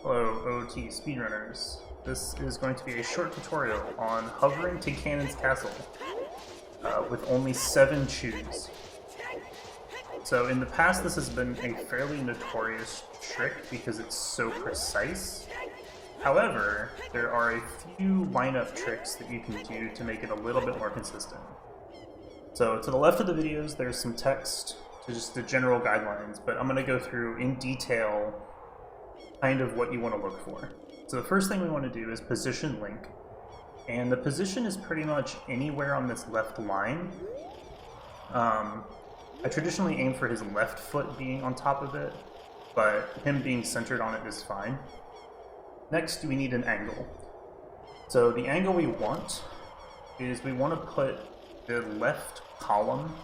Hello, OT speedrunners. This is going to be a short tutorial on hovering to Ganon's castle with only 7 chews. So in the past this has been a fairly notorious trick because it's so precise. However, there are a few lineup tricks that you can do to make it a little bit more consistent. So to the left of the videos there's some text to just the general guidelines, but I'm going to go through in detail kind of what you want to look for. So the first thing we want to do is position Link, and the position is pretty much anywhere on this left line. I traditionally aim for his left foot being on top of it, but him being centered on it is fine. Next, we need an angle. So the angle we want is we want to put the left column,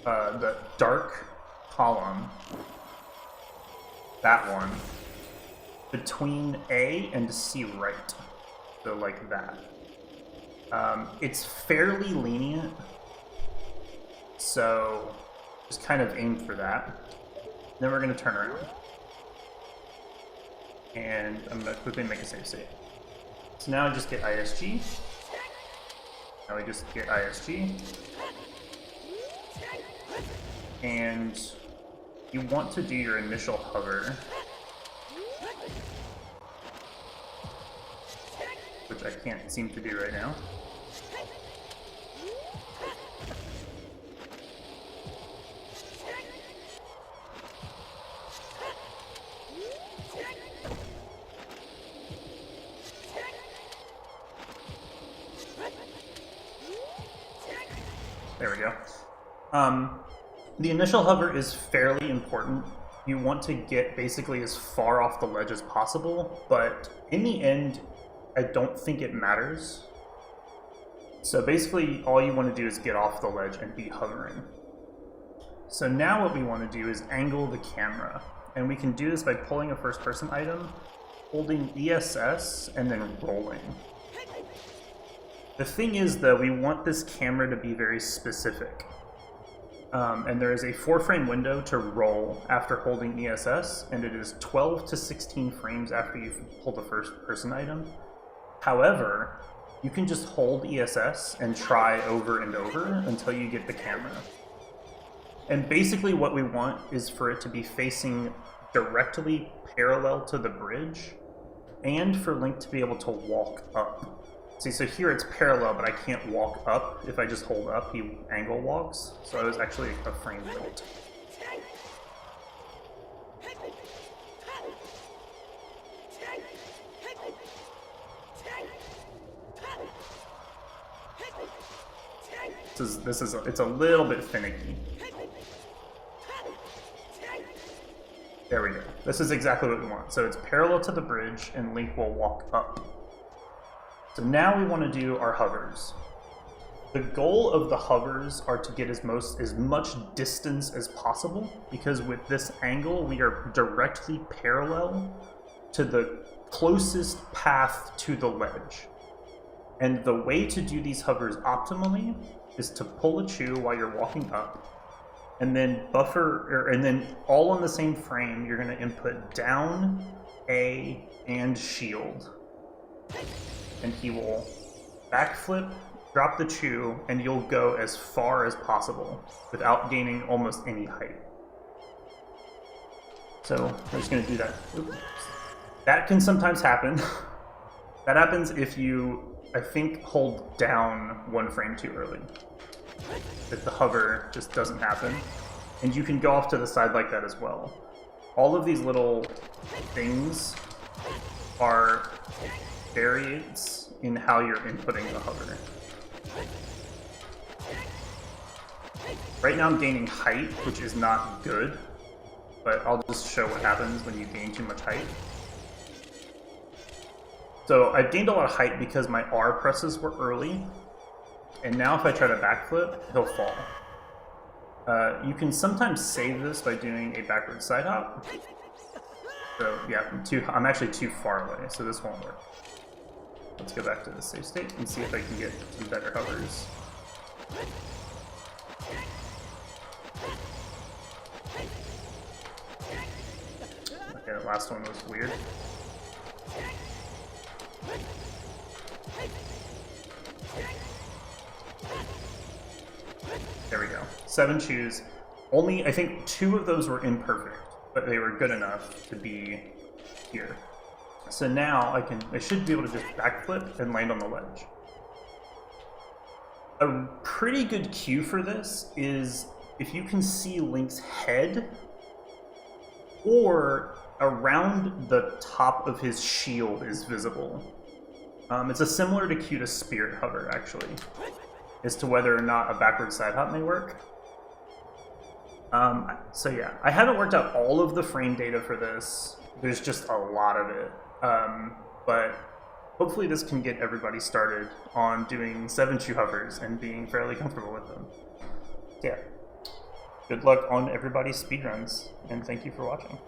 the dark column, that one, between A and C right. So like that. It's fairly lenient, so just kind of aim for that. Then we're going to turn around. And I'm going to quickly make a save state. So now I just get ISG. Now we just get ISG. And you want to do your initial hover, which I can't seem to do right now. There we go. The initial hover is fairly important. You want to get basically as far off the ledge as possible, but in the end, I don't think it matters. So basically, all you want to do is get off the ledge and be hovering. So now what we want to do is angle the camera, and we can do this by pulling a first-person item, holding ESS, and then rolling. The thing is, though, we want this camera to be very specific. And there is a 4-frame window to roll after holding ESS, and it is 12 to 16 frames after you've pulled the first-person item. However, you can just hold ESS and try over and over until you get the camera. And basically what we want is for it to be facing directly parallel to the bridge, and for Link to be able to walk up. See, so here it's parallel, but I can't walk up. If I just hold up, he angle walks. So I was actually a frame late. It's a little bit finicky. There we go. This is exactly what we want. So it's parallel to the bridge, and Link will walk up. So now we want to do our hovers. The goal of the hovers are to get as much distance as possible, because with this angle we are directly parallel to the closest path to the ledge. And the way to do these hovers optimally is to pull a chew while you're walking up, and then and then all on the same frame you're going to input down, A, and shield. And he will backflip, drop the chew, and you'll go as far as possible without gaining almost any height. So I'm just going to do that. Oops. That can sometimes happen. That happens if you, I think, hold down 1 frame too early. If the hover just doesn't happen. And you can go off to the side like that as well. All of these little things are variants in how you're inputting the hover. Right now I'm gaining height, which is not good, but I'll just show what happens when you gain too much height. So I've gained a lot of height because my R presses were early, and now if I try to backflip, he'll fall. You can sometimes save this by doing a backward side hop. So yeah, I'm actually too far away, so this won't work. Let's go back to the save state and see if I can get some better hovers. Yeah, the last one was weird. There we go. 7 chews. Only, I think 2 of those were imperfect, but they were good enough to be here. So now I should be able to just backflip and land on the ledge. A pretty good cue for this is if you can see Link's head or around the top of his shield is visible. It's a similar to cue to Spirit Hover, actually, as to whether or not a backward side hop may work. So yeah, I haven't worked out all of the frame data for this. There's just a lot of it. But hopefully this can get everybody started on doing 7-chew hovers and being fairly comfortable with them. Yeah. Good luck on everybody's speedruns, and thank you for watching.